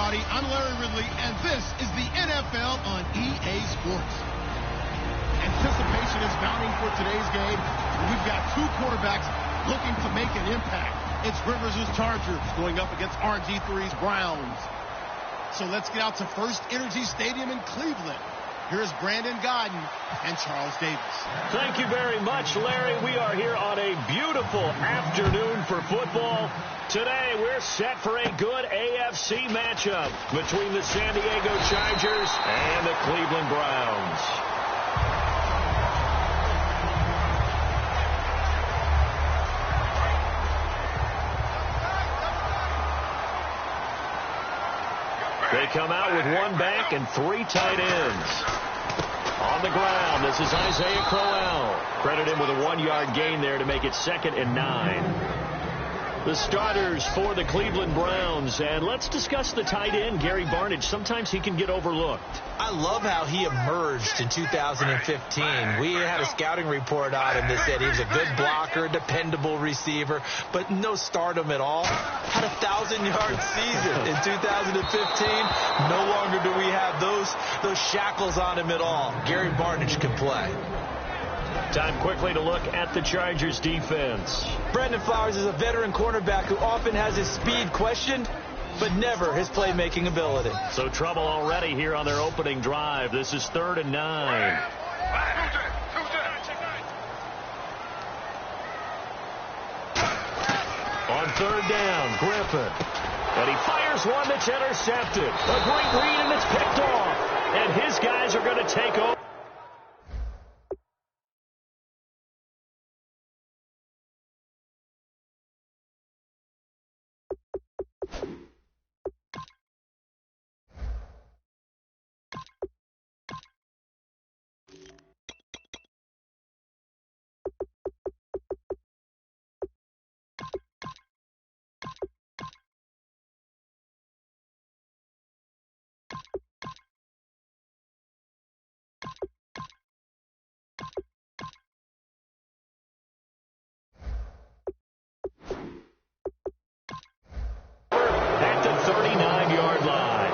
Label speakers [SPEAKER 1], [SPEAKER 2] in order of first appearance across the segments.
[SPEAKER 1] everybody. I'm Larry Ridley, and this is the NFL on EA Sports. Anticipation is mounting for today's game. We've got two quarterbacks looking to make an impact. It's Rivers' Chargers going up against RG3's Browns. So let's get out to First Energy Stadium in Cleveland. Here's Brandon Godden and Charles Davis.
[SPEAKER 2] Thank you very much, Larry. We are here on a beautiful afternoon for football. Today, we're set for a good AFC matchup between the San Diego Chargers and the Cleveland Browns. They come out with one back and three tight ends. On the ground, this is Isaiah Crowell. Credit him with a 1-yard gain there to make it 2nd and 9. The starters for the Cleveland Browns. And let's discuss the tight end, Gary Barnidge. Sometimes he can get overlooked.
[SPEAKER 3] I love how he emerged in 2015. We had a scouting report on him that said he was a good blocker, dependable receiver, but no stardom at all. Had a 1,000-yard season in 2015. No longer do we have those shackles on him at all. Gary Barnidge can play.
[SPEAKER 2] Time quickly to look at the Chargers defense.
[SPEAKER 3] Brandon Flowers is a veteran cornerback who often has his speed questioned, but never his playmaking ability.
[SPEAKER 2] So trouble already here on their opening drive. This is 3rd and 9. On 3rd down, Griffin. And he fires one that's intercepted. A great read, and it's picked off. And his guys are going to take over. At the 39-yard line.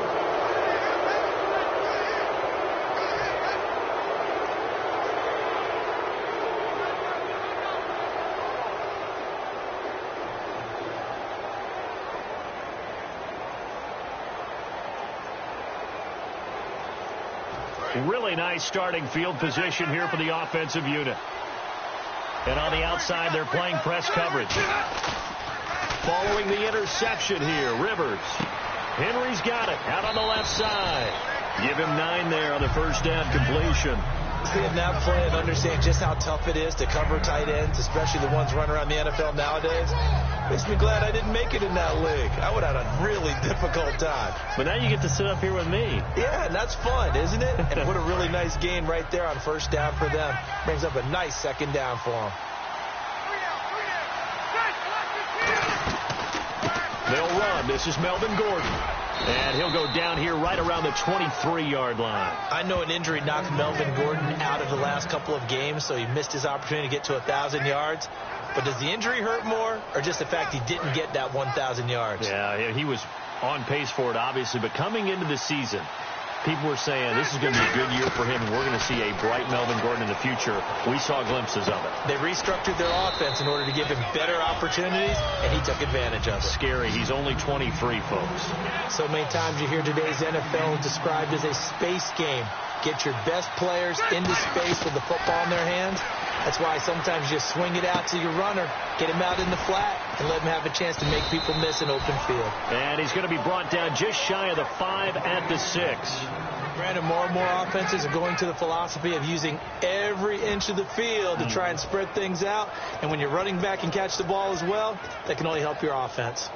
[SPEAKER 2] Really nice starting field position here for the offensive unit. And on the outside, they're playing press coverage. Following the interception here, Rivers. Henry's got it out on the left side. Give him 9 there on the first down completion.
[SPEAKER 3] Seeing that play and understanding just how tough it is to cover tight ends, especially the ones running around the NFL nowadays, makes me glad I didn't make it in that league. I would have had a really difficult time.
[SPEAKER 2] But now you get to sit up here with me.
[SPEAKER 3] Yeah, and that's fun, isn't it? And what a really nice gain right there on first down for them. Brings up a nice 2nd down for them.
[SPEAKER 2] They'll run. This is Melvin Gordon. And he'll go down here right around the 23-yard line.
[SPEAKER 3] I know an injury knocked Melvin Gordon out of the last couple of games, so he missed his opportunity to get to 1,000 yards. But does the injury hurt more, or just the fact he didn't get that 1,000 yards?
[SPEAKER 2] Yeah, he was on pace for it, obviously. But coming into the season, people were saying this is going to be a good year for him, and we're going to see a bright Melvin Gordon in the future. We saw glimpses of it.
[SPEAKER 3] They restructured their offense in order to give him better opportunities, and he took advantage of it.
[SPEAKER 2] Scary. He's only 23, folks.
[SPEAKER 3] So many times you hear today's NFL described as a space game. Get your best players into space with the football in their hands. That's why sometimes you swing it out to your runner, get him out in the flat, and let him have a chance to make people miss an open field.
[SPEAKER 2] And he's going to be brought down just shy of the 5 at the 6.
[SPEAKER 3] Brandon, more and more offenses are going to the philosophy of using every inch of the field to try and spread things out. And when you're running back and catch the ball as well, that can only help your offense.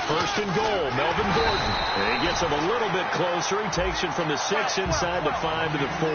[SPEAKER 2] First and goal, Melvin Gordon. And he gets him a little bit closer. He takes it from the 6 inside the 5 to the 4.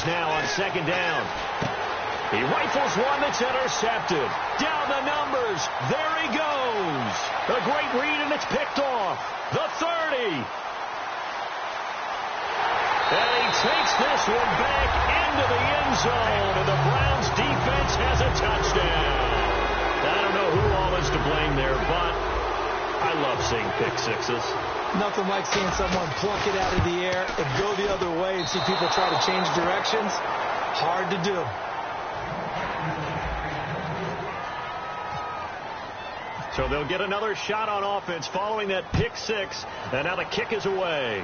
[SPEAKER 2] now on second down. He rifles one that's intercepted. Down the numbers. There he goes. A great read, and it's picked off. The 30. And he takes this one back into the end zone, and the Browns defense has a touchdown. I don't know who all is to blame there, but I love seeing pick sixes.
[SPEAKER 3] Nothing like seeing someone pluck it out of the air and go the other way and see people try to change directions. Hard to do.
[SPEAKER 2] So they'll get another shot on offense following that pick six, and now the kick is away.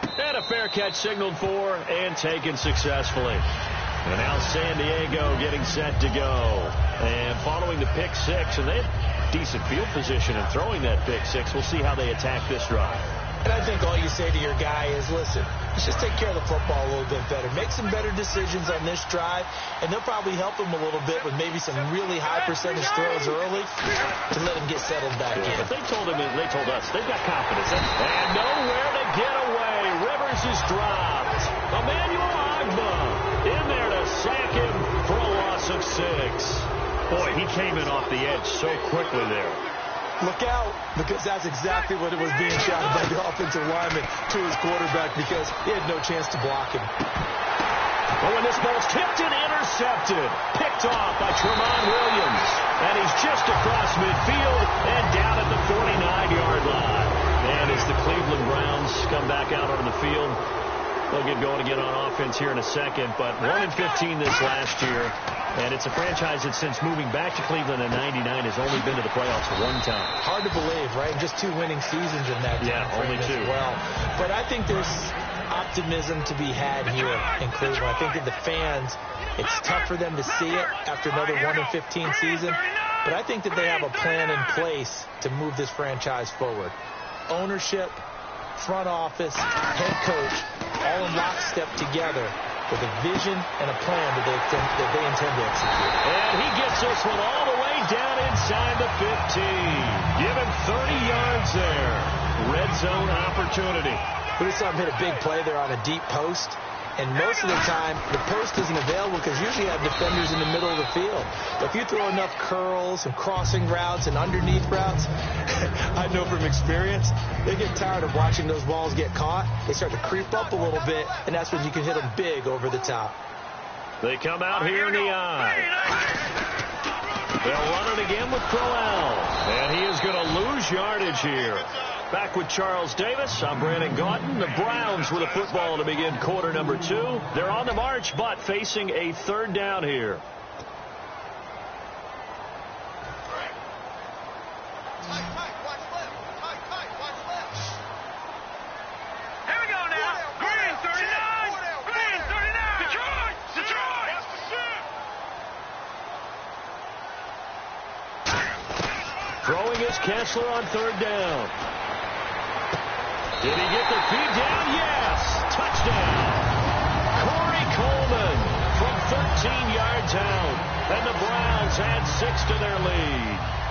[SPEAKER 2] And a fair catch signaled for and taken successfully. And now San Diego getting set to go. And following the pick six, and they have decent field position in throwing that pick six. We'll see how they attack this drive.
[SPEAKER 3] And I think all you say to your guy is, listen, let's just take care of the football a little bit better. Make some better decisions on this drive, and they'll probably help him a little bit with maybe some really high percentage throws early to let him get settled back in.
[SPEAKER 2] But they told us they've got confidence. And nowhere to get away. Rivers is dropped. Emmanuel Agba in there to sack him for a loss of 6. Boy, he came in off the edge so quickly there.
[SPEAKER 3] Look out, because that's exactly what it was being shouted by the offensive lineman to his quarterback, because he had no chance to block him.
[SPEAKER 2] Oh, and this ball's tipped and intercepted. Picked off by Tremont Williams. And he's just across midfield and down at the 49-yard line. And as the Cleveland Browns come back out on the field, they'll get going again on offense here in a second. But 1-15 this last year. And it's a franchise that since moving back to Cleveland in '99 has only been to the playoffs one time.
[SPEAKER 3] Hard to believe, right? Just 2 winning seasons in that time.
[SPEAKER 2] Yeah, only 2.
[SPEAKER 3] Well, but I think there's optimism to be had here in Cleveland. I think that the fans, it's tough for them to see it after another 1-15 season. But I think that they have a plan in place to move this franchise forward. Ownership, front office, head coach, all in lockstep together with a vision and a plan that they intend to execute.
[SPEAKER 2] And he gets this one all the way down inside the 15. Give him 30 yards there. Red zone opportunity.
[SPEAKER 3] We just saw him hit a big play there on a deep post. And most of the time, the post isn't available because usually you have defenders in the middle of the field. But if you throw enough curls and crossing routes and underneath routes, I know from experience, they get tired of watching those balls get caught. They start to creep up a little bit, and that's when you can hit them big over the top.
[SPEAKER 2] They come out here in the eye. They'll run it again with Crowell. And he is going to lose yardage here. Back with Charles Davis, I'm Brandon Gaudin. The Browns with a football to begin quarter number 2. They're on the march, but facing a third down here.
[SPEAKER 4] Here we go now. Green 39. Green 39. Detroit.
[SPEAKER 2] Throwing is Kessler on third down. Did he get the feed down? Yes. Touchdown. Corey Coleman from 13 yards out. And the Browns add 6 to their lead.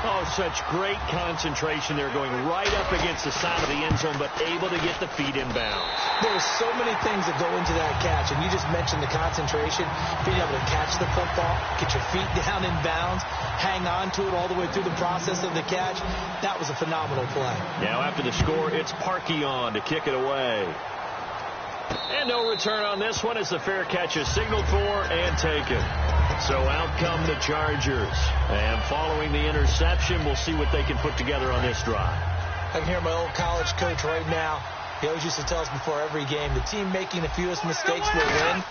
[SPEAKER 2] Oh, such great concentration there, going right up against the side of the end zone, but able to get the feet inbounds.
[SPEAKER 3] There's so many things that go into that catch, and you just mentioned the concentration, being able to catch the football, get your feet down in bounds, hang on to it all the way through the process of the catch. That was a phenomenal play.
[SPEAKER 2] Now after the score, it's Parkey on to kick it away. And no return on this one as the fair catch is signaled for and taken. So out come the Chargers. And following the interception, we'll see what they can put together on this drive.
[SPEAKER 3] I can hear my old college coach right now. He always used to tell us before every game, the team making the fewest mistakes will win.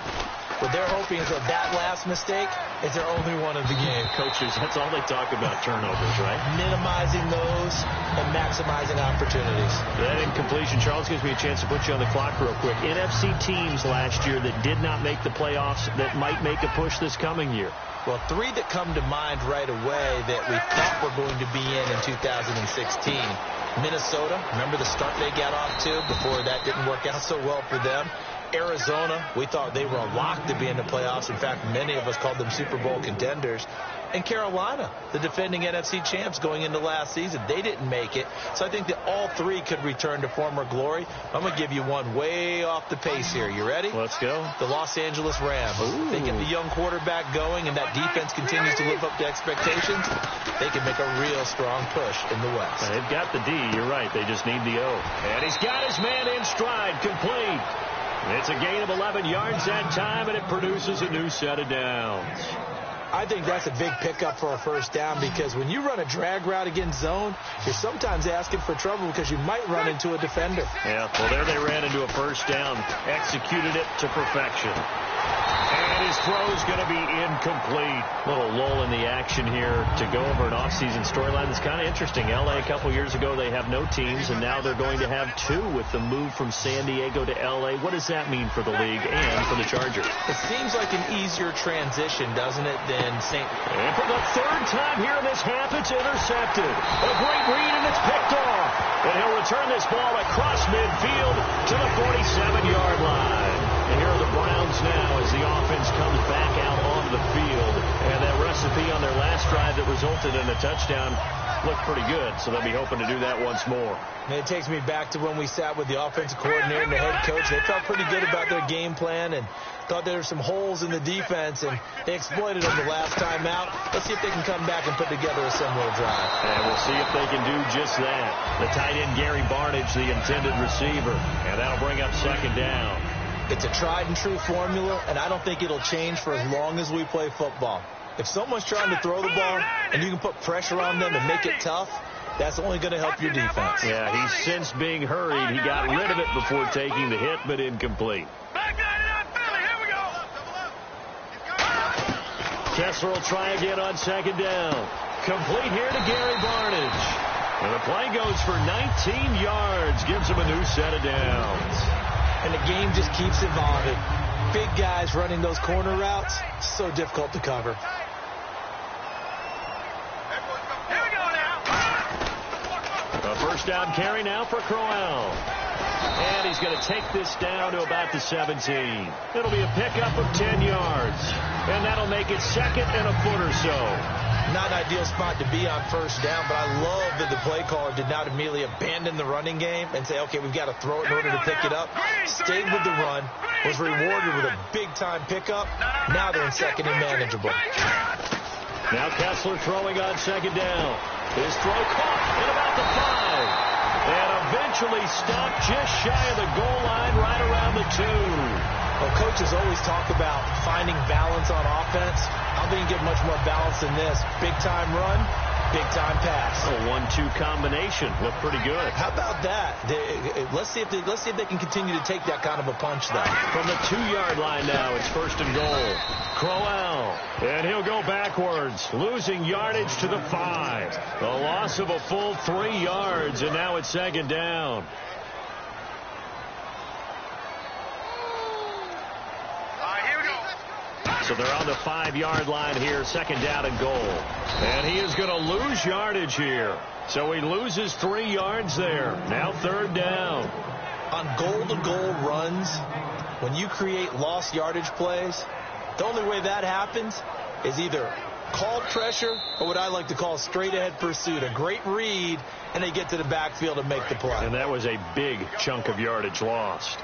[SPEAKER 3] What they're hoping is that last mistake is their only one of the game.
[SPEAKER 2] Coaches, that's all they talk about, turnovers, right?
[SPEAKER 3] Minimizing those and maximizing opportunities.
[SPEAKER 2] That incompletion, Charles, gives me a chance to put you on the clock real quick. NFC teams last year that did not make the playoffs that might make a push this coming year.
[SPEAKER 3] Well, 3 that come to mind right away that we thought were going to be in 2016. Minnesota, remember the start they got off to before that didn't work out so well for them. Arizona, we thought they were a lock to be in the playoffs. In fact, many of us called them Super Bowl contenders. And Carolina, the defending NFC champs going into last season, they didn't make it. So I think that all three could return to former glory. I'm going to give you one way off the pace here. You ready?
[SPEAKER 2] Let's go.
[SPEAKER 3] The Los Angeles Rams.
[SPEAKER 2] Ooh.
[SPEAKER 3] They get the young quarterback going, and that defense continues to live up to expectations. They can make a real strong push in the West.
[SPEAKER 2] They've got the D. You're right. They just need the O. And he's got his man in stride, complete. It's a gain of 11 yards that time, and it produces a new set of downs.
[SPEAKER 3] I think that's a big pickup for a first down, because when you run a drag route against zone, you're sometimes asking for trouble because you might run into a defender.
[SPEAKER 2] Yeah, well, there they ran into a first down, executed it to perfection. And his throw's going to be incomplete. Little lull in the action here to go over an offseason storyline that's kind of interesting. L.A. a couple years ago, they have no teams, and now they're going to have two with the move from San Diego to L.A. What does that mean for the league and for the Chargers?
[SPEAKER 3] It seems like an easier transition, doesn't it, than St.
[SPEAKER 2] And for the third time here in this half, it's intercepted. A great read, and it's picked off. And he'll return this ball across midfield to the 47-yard line. And here are the Browns now as the offense comes back out onto the field. And that recipe on their last drive that resulted in a touchdown looked pretty good, so they'll be hoping to do that once more.
[SPEAKER 3] And it takes me back to when we sat with the offensive coordinator and the head coach. They felt pretty good about their game plan and thought there were some holes in the defense, and they exploited them the last time out. Let's see if they can come back and put together a similar drive.
[SPEAKER 2] And we'll see if they can do just that. The tight end, Gary Barnidge, the intended receiver, and that'll bring up second down.
[SPEAKER 3] It's a tried-and-true formula, and I don't think it'll change for as long as we play football. If someone's trying to throw the ball and you can put pressure on them and make it tough, that's only going to help your defense.
[SPEAKER 2] Yeah, he's since being hurried. He got rid of it before taking the hit, but incomplete. Kessler will try again on second down. Complete here to Gary Barnidge. And the play goes for 19 yards, gives him a new set of downs.
[SPEAKER 3] And the game just keeps evolving. Big guys running those corner routes, so difficult to cover.
[SPEAKER 2] A first down carry now for Crowell. And he's going to take this down to about the 17. It'll be a pickup of 10 yards. And that'll make it second and a foot or so.
[SPEAKER 3] Not an ideal spot to be on first down, but I love that the play caller did not immediately abandon the running game and say, okay, we've got to throw it in order to pick it up. Stayed with the run, was rewarded with a big-time pickup. Now they're in second and manageable.
[SPEAKER 2] Now Kessler throwing on second down. His throw caught at about the 5. And eventually stopped just shy of the goal line right around the 2.
[SPEAKER 3] Well, coaches always talk about finding balance on offense. I don't think you get much more balance than this. Big-time run, big-time pass.
[SPEAKER 2] A 1-2 combination looked pretty good.
[SPEAKER 3] How about that? Let's see if they can continue to take that kind of a punch, though.
[SPEAKER 2] From the 2-yard line now, it's first and goal. Crowell, and he'll go backwards, losing yardage to the 5. A loss of a full 3 yards, and now it's second down. So they're on the 5-yard line here, second down and goal. And he is going to lose yardage here. So he loses 3 yards there. Now third down.
[SPEAKER 3] On goal-to-goal runs, when you create lost yardage plays, the only way that happens is either called pressure or what I like to call straight-ahead pursuit. A great read, and they get to the backfield and make the play.
[SPEAKER 2] And that was a big chunk of yardage lost.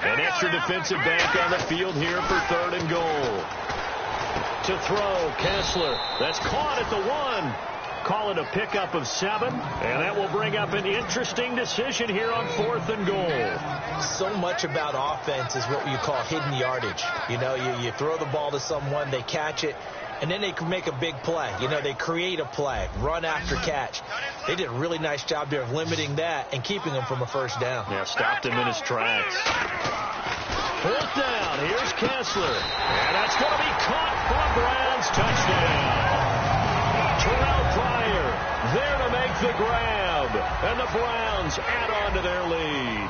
[SPEAKER 2] An extra defensive back on the field here for third and goal. To throw, Kessler. That's caught at the 1. Call it a pickup of 7. And that will bring up an interesting decision here on fourth and goal.
[SPEAKER 3] So much about offense is what you call hidden yardage. You know, you throw the ball to someone, they catch it, and then they can make a big play. You know, they create a play, run after catch. They did a really nice job there of limiting that and keeping them from a first down.
[SPEAKER 2] Yeah, stopped him in his tracks. Fourth down, here's Kessler. And that's going to be caught for a Browns touchdown. Terrell Pryor there to make the grab. And the Browns add on to their lead.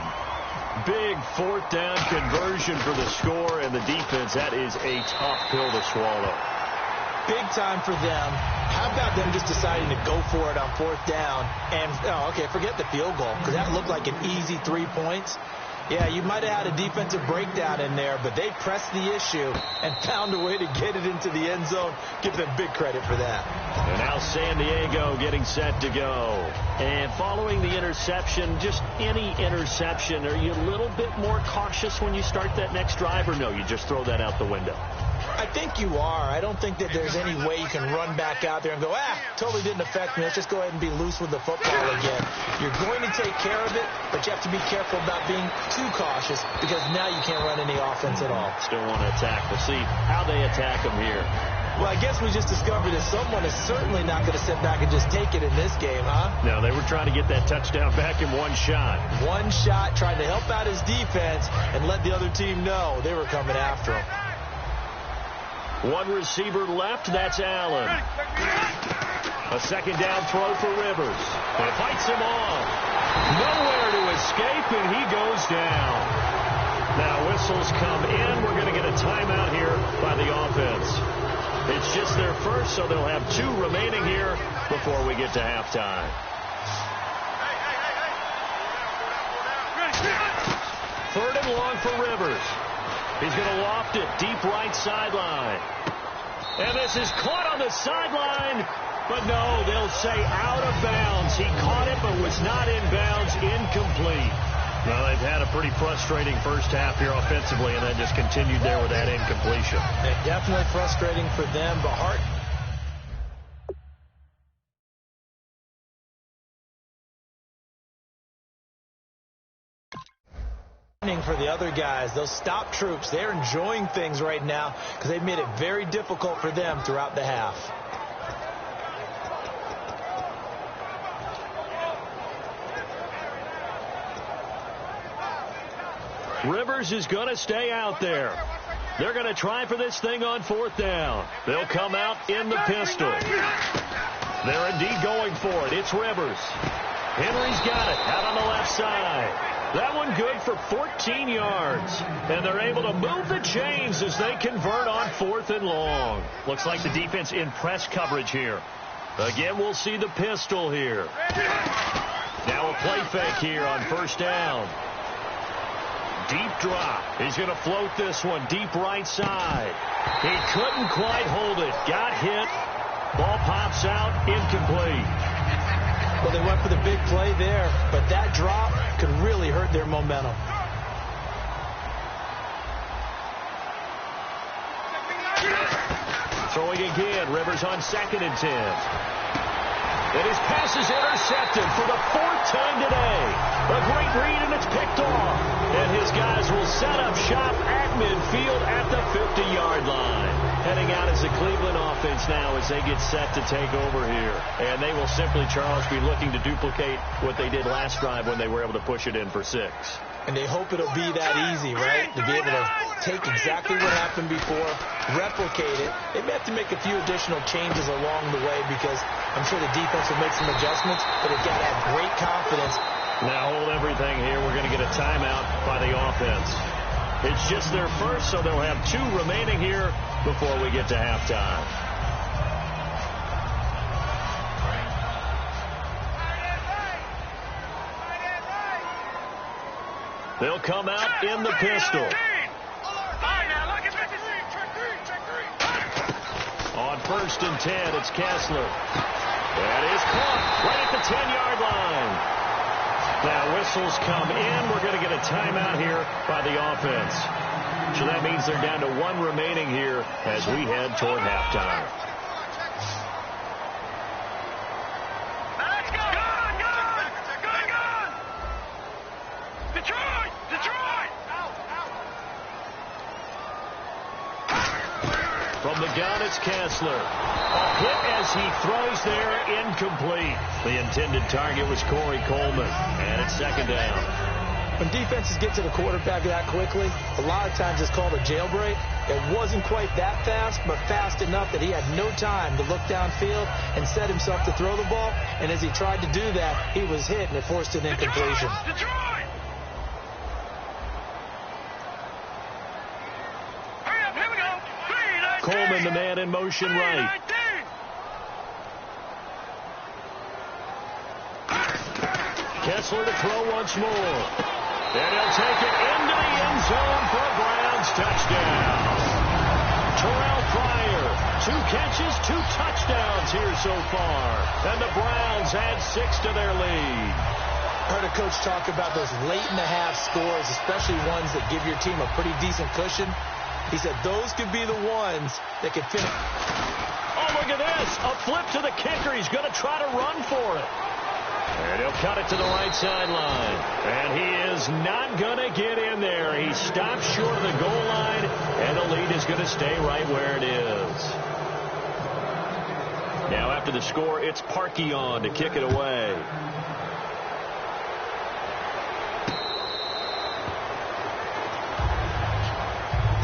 [SPEAKER 2] Big fourth down conversion for the score, and the defense, that is a tough pill to swallow.
[SPEAKER 3] Big time for them. How about them just deciding to go for it on fourth down and, forget the field goal, because that looked like an easy 3 points. Yeah, you might have had a defensive breakdown in there, but they pressed the issue and found a way to get it into the end zone. Give them big credit for that.
[SPEAKER 2] And now San Diego getting set to go. And following the interception, just any interception, are you a little bit more cautious when you start that next drive, or no, you just throw that out the window?
[SPEAKER 3] I think you are. I don't think that there's any way you can run back out there and go, totally didn't affect me. Let's just go ahead and be loose with the football again. You're going to take care of it, but you have to be careful about being too cautious because now you can't run any offense at all.
[SPEAKER 2] Still want to attack. We'll see how they attack them here.
[SPEAKER 3] Well, I guess we just discovered that someone is certainly not going to sit back and just take it in this game, huh?
[SPEAKER 2] No, they were trying to get that touchdown back in one shot.
[SPEAKER 3] One shot, trying to help out his defense and let the other team know they were coming after him.
[SPEAKER 2] One receiver left, that's Allen. A second down throw for Rivers. It fights him off. Nowhere to escape, and he goes down. Now whistles come in. We're going to get a timeout here by the offense. It's just their first, so they'll have 2 remaining here before we get to halftime. Third and long for Rivers. He's going to loft it deep right sideline. And this is caught on the sideline. But no, they'll say out of bounds. He caught it but was not in bounds. Incomplete. Well, they've had a pretty frustrating first half here offensively, and then just continued there with that incompletion.
[SPEAKER 3] Yeah, definitely frustrating for them, but for the other guys, those stop troops, they're enjoying things right now because they've made it very difficult for them throughout the half.
[SPEAKER 2] Rivers is going to stay out there. They're going to try for this thing on 4th down. They'll come out in the pistol. They're indeed going for it. It's Rivers. Henry's got it out on the left side. That one good for 14 yards. And they're able to move the chains as they convert on 4th and long. Looks like the defense in press coverage here. Again, we'll see the pistol here. Now a play fake here on 1st down. Deep drop. He's going to float this one deep right side. He couldn't quite hold it. Got hit. Ball pops out. Incomplete.
[SPEAKER 3] Well, they went for the big play there, but that drop could really hurt their momentum.
[SPEAKER 2] Throwing again. Rivers on 2nd and 10. And his pass is intercepted for the 4th time today. A great read, and it's picked off. And his guys will set up shop at midfield at the 50-yard line. Heading out as the Cleveland offense now as they get set to take over here. And they will simply, Charles, be looking to duplicate what they did last drive when they were able to push it in for 6.
[SPEAKER 3] And they hope it'll be that easy, right? To be able to take exactly what happened before, replicate it. They may have to make a few additional changes along the way because I'm sure the defense will make some adjustments, but they've got to have great confidence.
[SPEAKER 2] Now hold everything here. We're going to get a timeout by the offense. It's just their first, so they'll have 2 remaining here before we get to halftime. They'll come out in the pistol. On 1st and 10, it's Kessler. That is caught right at the 10-yard line. Now whistles come in. We're going to get a timeout here by the offense. So that means they're down to 1 remaining here as we head toward halftime. From the gun, it's Kessler. A hit as he throws there, incomplete. The intended target was Corey Coleman, and it's 2nd down.
[SPEAKER 3] When defenses get to the quarterback that quickly, a lot of times it's called a jailbreak. It wasn't quite that fast, but fast enough that he had no time to look downfield and set himself to throw the ball. And as he tried to do that, he was hit, and it forced an incompletion.
[SPEAKER 2] Coleman, the man in motion right. Kessler to throw once more. And he'll take it catches, 2 touchdowns here so far. And the Browns add 6 to their lead.
[SPEAKER 3] Heard a coach talk about those late-in-the-half scores, especially ones that give your team a pretty decent cushion. He said those could be the ones that could finish.
[SPEAKER 2] Oh, look at this. A flip to the kicker. He's going to try to run for it. And he'll cut it to the right sideline. And he is not going to get in there. He stops short of the goal line, and the lead is going to stay right where it is. Now after the score, it's Parkey on to kick it away.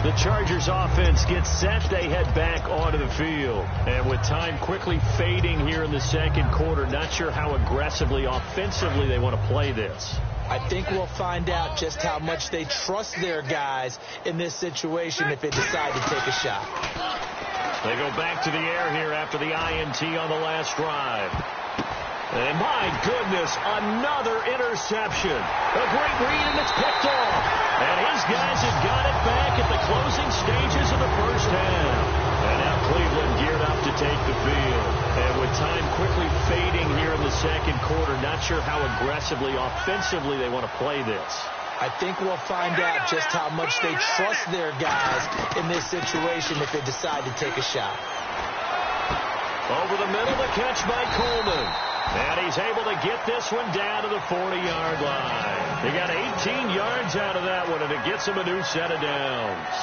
[SPEAKER 2] The Chargers offense gets set. They head back onto the field. And with time quickly fading here in the second quarter, not sure how aggressively, offensively they want to play this.
[SPEAKER 3] I think we'll find out just how much they trust their guys in this situation if they decide to take a shot.
[SPEAKER 2] They go back to the air here after the INT on the last drive. And my goodness, another interception. A great read, and it's picked off. And his guys have got it back at the closing stages of the first half. And now Cleveland geared up to take the field. And with time quickly fading here in the second quarter, not sure how aggressively, offensively they want to play this.
[SPEAKER 3] I think we'll find out just how much they trust their guys in this situation if they decide to take a shot.
[SPEAKER 2] Over the middle, the catch by Coleman. And he's able to get this one down to the 40-yard line. They got 18 yards out of that one, and it gets them a new set of downs.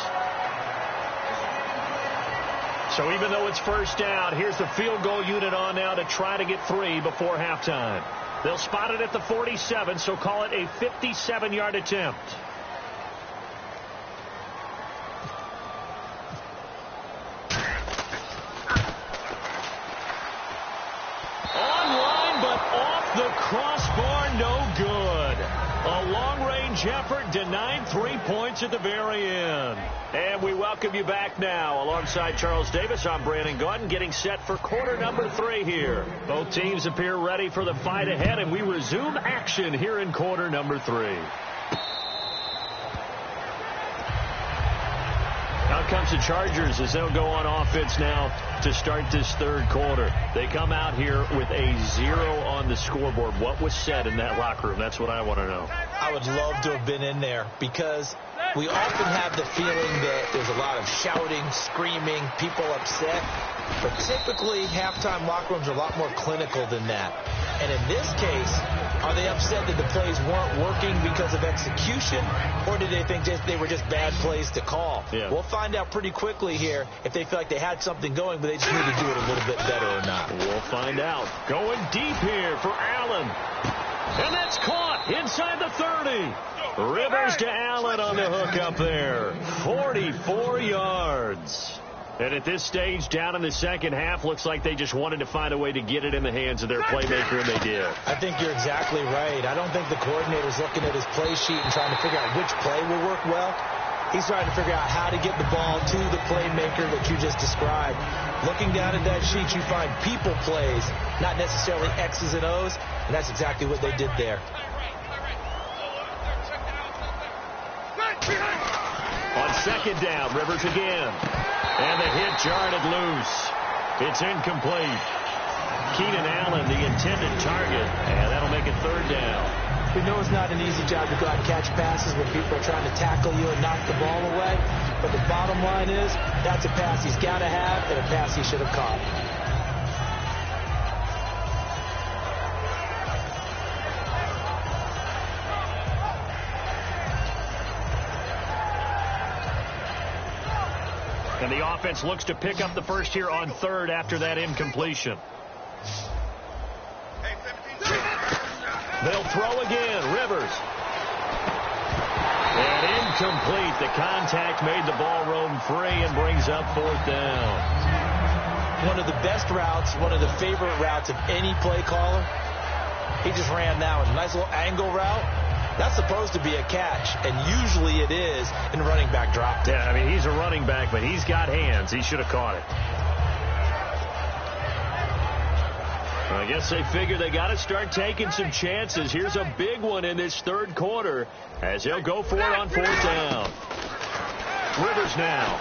[SPEAKER 2] So even though it's first down, here's the field goal unit on now to try to get 3 before halftime. They'll spot it at the 47, so call it a 57-yard attempt. The crossbar, no good. A long-range effort denied 3 points at the very end. And we welcome you back now. Alongside Charles Davis, I'm Brandon Gaudin, getting set for quarter number 3 here. Both teams appear ready for the fight ahead, and we resume action here in quarter number 3. Out comes the Chargers as they'll go on offense now to start this third quarter. They come out here with a 0 on the scoreboard. What was said in that locker room? That's what I want to know.
[SPEAKER 3] I would love to have been in there because we often have the feeling that there's a lot of shouting, screaming, people upset. But typically, halftime locker rooms are a lot more clinical than that. And in this case, are they upset that the plays weren't working because of execution, or did they think they were just bad plays to call?
[SPEAKER 2] Yeah.
[SPEAKER 3] We'll find out pretty quickly here if they feel like they had something going, but they just need to do it a little bit better or not.
[SPEAKER 2] We'll find out. Going deep here for Allen. And that's caught inside the 30. Rivers to Allen on the hook up there. 44 yards. And at this stage, down in the second half, looks like they just wanted to find a way to get it in the hands of their playmaker, and they did.
[SPEAKER 3] I think you're exactly right. I don't think the coordinator's looking at his play sheet and trying to figure out which play will work well. He's trying to figure out how to get the ball to the playmaker that you just described. Looking down at that sheet, you find people plays, not necessarily X's and O's, and that's exactly what they did there.
[SPEAKER 2] On second down, Rivers again. And the hit jarred it loose. It's incomplete. Keenan Allen, the intended target, and that'll make it third down.
[SPEAKER 3] We know it's not an easy job to go out and catch passes when people are trying to tackle you and knock the ball away. But the bottom line is, that's a pass he's got to have and a pass he should have caught.
[SPEAKER 2] And the offense looks to pick up the first here on third after that incompletion. They'll throw again. Rivers. And incomplete. The contact made the ball roam free and brings up fourth down.
[SPEAKER 3] One of the best routes, one of the favorite routes of any play caller. He just ran that one. Nice little angle route. That's supposed to be a catch, and usually it is, and running back dropped it.
[SPEAKER 2] Yeah, I mean, he's a running back, but he's got hands. He should have caught it. Well, I guess they figure they got to start taking some chances. Here's a big one in this third quarter as they'll go for it on fourth down. Rivers now.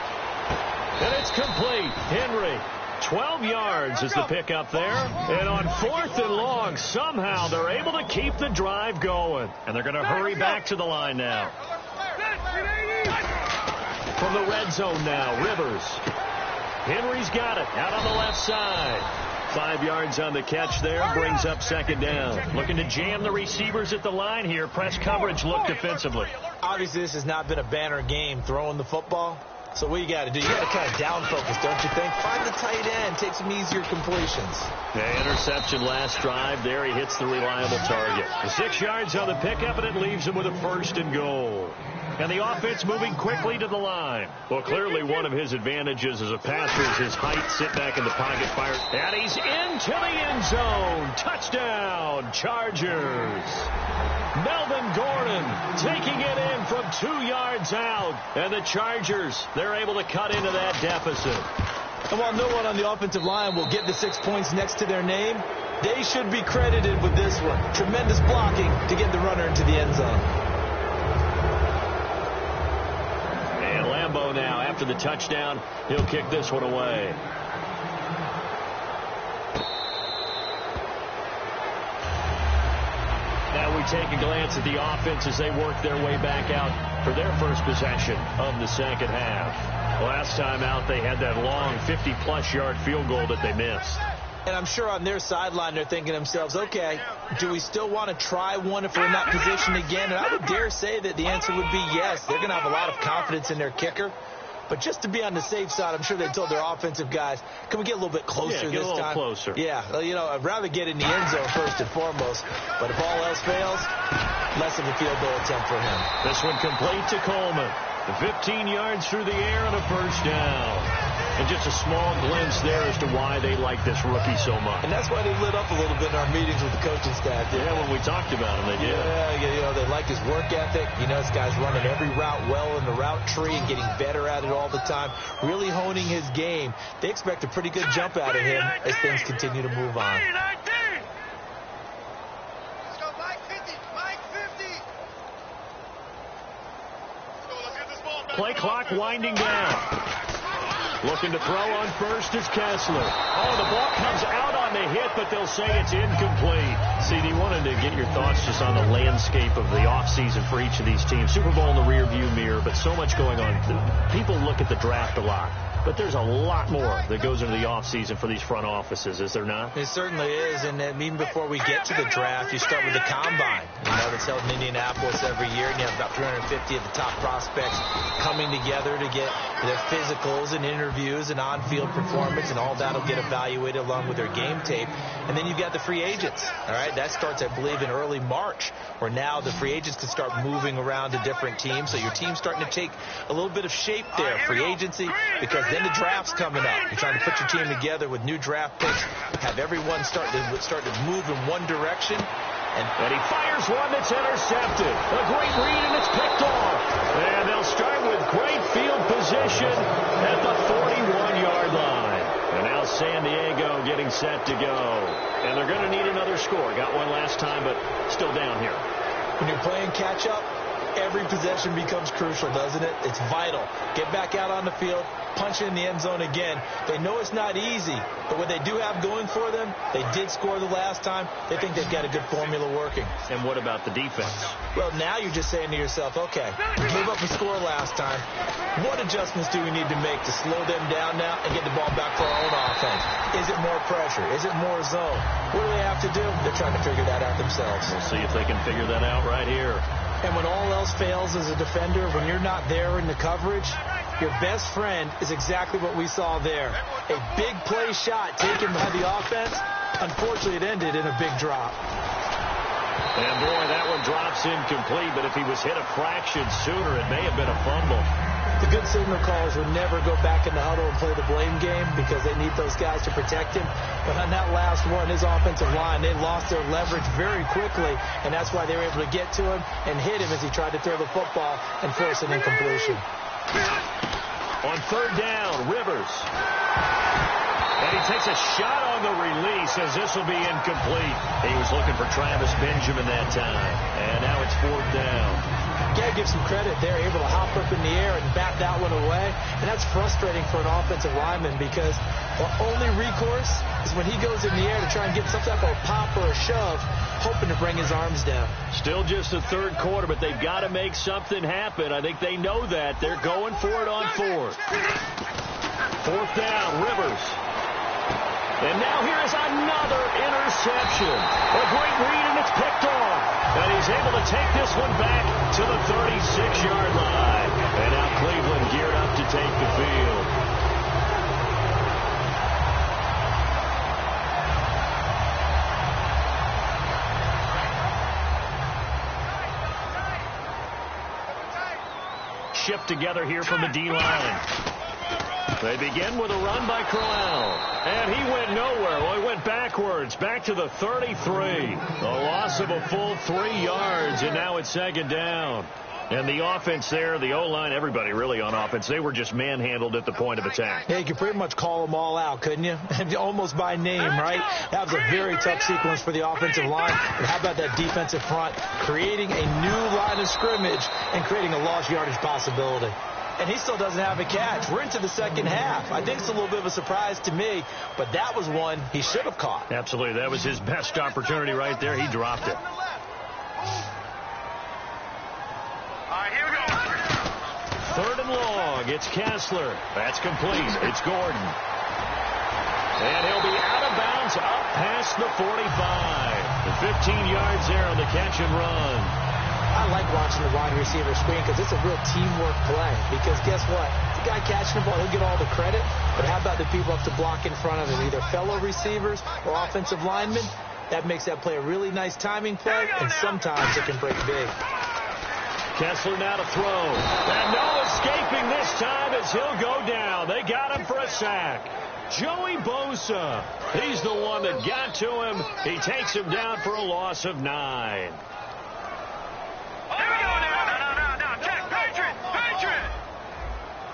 [SPEAKER 2] And it's complete. Henry 12 yards is the pickup there. And on 4th and long, somehow they're able to keep the drive going. And they're going to hurry back to the line now. From the red zone now, Rivers. Henry's got it out on the left side. 5 yards on the catch there, brings up 2nd down. Looking to jam the receivers at the line here. Press coverage look defensively.
[SPEAKER 3] Obviously, this has not been a banner game throwing the football. So what you got to do, you got to kind of down focus, don't you think? Find the tight end, take some easier completions.
[SPEAKER 2] The interception last drive there. He hits the reliable target. 6 yards on the pickup, and it leaves him with a 1st and goal. And the offense moving quickly to the line. Well, clearly one of his advantages as a passer is his height. Sit back in the pocket, fire. And he's into the end zone. Touchdown, Chargers. Melvin Gordon taking it in from 2 yards out. And the Chargers, they're able to cut into that deficit.
[SPEAKER 3] And while no one on the offensive line will get the 6 points next to their name, they should be credited with this one. Tremendous blocking to get the runner into the end zone.
[SPEAKER 2] Now, after the touchdown, he'll kick this one away. Now we take a glance at the offense as they work their way back out for their first possession of the second half. Last time out, they had that long 50-plus yard field goal that they missed.
[SPEAKER 3] And I'm sure on their sideline they're thinking to themselves, okay, do we still want to try one if we're in that position again? And I would dare say that the answer would be yes. They're going to have a lot of confidence in their kicker. But just to be on the safe side, I'm sure they told their offensive guys, can we get a little bit closer this time?
[SPEAKER 2] Yeah, get a little closer.
[SPEAKER 3] Yeah, you know, I'd rather get in the end zone first and foremost. But if all else fails, less of a field goal attempt for him.
[SPEAKER 2] This one complete to Coleman. 15 yards through the air and a 1st down. And just a small glimpse there as to why they like this rookie so much.
[SPEAKER 3] And that's why they lit up a little bit in our meetings with the coaching staff.
[SPEAKER 2] Yeah, when we talked about him, they did.
[SPEAKER 3] Yeah, you know, they like his work ethic. You know, this guy's running every route well in the route tree and getting better at it all the time, really honing his game. They expect a pretty good jump out of him as things continue to move on.
[SPEAKER 2] Play clock winding down. Looking to throw on first is Kessler. Oh, the ball comes out on the hit, but they'll say it's incomplete. CD, wanted to get your thoughts just on the landscape of the offseason for each of these teams. Super Bowl in the rearview mirror, but so much going on. People look at the draft a lot. But there's a lot more that goes into the offseason for these front offices, is there not?
[SPEAKER 3] It certainly is, and even before we get to the draft, you start with the combine. You know, that's held in Indianapolis every year, and you have about 350 of the top prospects coming together to get their physicals and interviews and on-field performance, and all that will get evaluated along with their game tape. And then you've got the free agents, all right? That starts, I believe, in early March, where now the free agents can start moving around to different teams, so your team's starting to take a little bit of shape there, free agency, because then the draft's coming up. You're trying to put your team together with new draft picks, have everyone start to move in one direction.
[SPEAKER 2] And he fires one that's intercepted. A great read, and it's picked off. And they'll start with great field position at the 41-yard line. And now San Diego getting set to go. And they're going to need another score. Got one last time, but still down here.
[SPEAKER 3] When you're playing catch-up, every possession becomes crucial, doesn't it? It's vital. Get back out on the field, punch it in the end zone again. They know it's not easy, but what they do have going for them, they did score the last time. They think they've got a good formula working.
[SPEAKER 2] And what about the defense?
[SPEAKER 3] Well, now you're just saying to yourself, okay, we gave up a score last time. What adjustments do we need to make to slow them down now and get the ball back for our own offense? Is it more pressure? Is it more zone? What do they have to do? They're trying to figure that out themselves.
[SPEAKER 2] We'll see if they can figure that out right here.
[SPEAKER 3] And when all else fails as a defender, when you're not there in the coverage, your best friend is exactly what we saw there. A big play shot taken by the offense. Unfortunately, it ended in a big drop.
[SPEAKER 2] And boy, that one drops incomplete, but if he was hit a fraction sooner, it may have been a fumble.
[SPEAKER 3] The good signal callers would never go back in the huddle and play the blame game because they need those guys to protect him. But on that last one, his offensive line, they lost their leverage very quickly, and that's why they were able to get to him and hit him as he tried to throw the football and force an incompletion.
[SPEAKER 2] On third down, Rivers. And he takes a shot on the release as this will be incomplete. He was looking for Travis Benjamin that time. And now it's fourth down.
[SPEAKER 3] Got to give some credit. They're able to hop up in the air and bat that one away. And that's frustrating for an offensive lineman because the only recourse is when he goes in the air to try and get some type of a pop or a shove, hoping to bring his arms down.
[SPEAKER 2] Still just the third quarter, but they've got to make something happen. I think they know that. They're going for it on fourth. Fourth down, Rivers. And now here is another interception. A great read, and it's picked off. And he's able to take this one back to the 36-yard line. And now Cleveland geared up to take the field. Shipped together here from the D-line. They begin with a run by Crowell. And he went nowhere. Well, he went backwards, back to the 33. A loss of a full 3 yards, and now it's second down. And the offense there, the O-line, everybody really on offense, they were just manhandled at the point of attack.
[SPEAKER 3] Yeah, you could pretty much call them all out, couldn't you? Almost by name, right? That was a very tough sequence for the offensive line. But how about that defensive front creating a new line of scrimmage and creating a lost yardage possibility? And he still doesn't have a catch. We're into the second half. I think it's a little bit of a surprise to me, but that was one he should have caught.
[SPEAKER 2] Absolutely. That was his best opportunity right there. He dropped it.
[SPEAKER 4] Here we go.
[SPEAKER 2] Third and long. It's Kessler. That's complete. It's Gordon. And he'll be out of bounds up past the 45. And 15 yards there on the catch and run.
[SPEAKER 3] I like watching the wide receiver screen because it's a real teamwork play. Because guess what? The guy catching the ball, he'll get all the credit. But how about the people up to block in front of him, either fellow receivers or offensive linemen? That makes that play a really nice timing play, and sometimes it can break big.
[SPEAKER 2] Kessler now to throw. And no escaping this time as he'll go down. They got him for a sack. Joey Bosa. He's the one that got to him. He takes him down for a loss of 9.
[SPEAKER 4] Here we go now. No. Check. Patriot.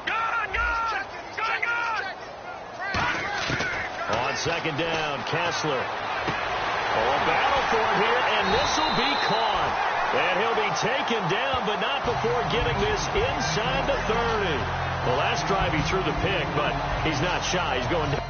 [SPEAKER 4] Gone.
[SPEAKER 2] On second down, Kessler. A battle for it here, and this will be caught. And he'll be taken down, but not before getting this inside the 30. The last drive he threw the pick, but he's not shy. He's going down.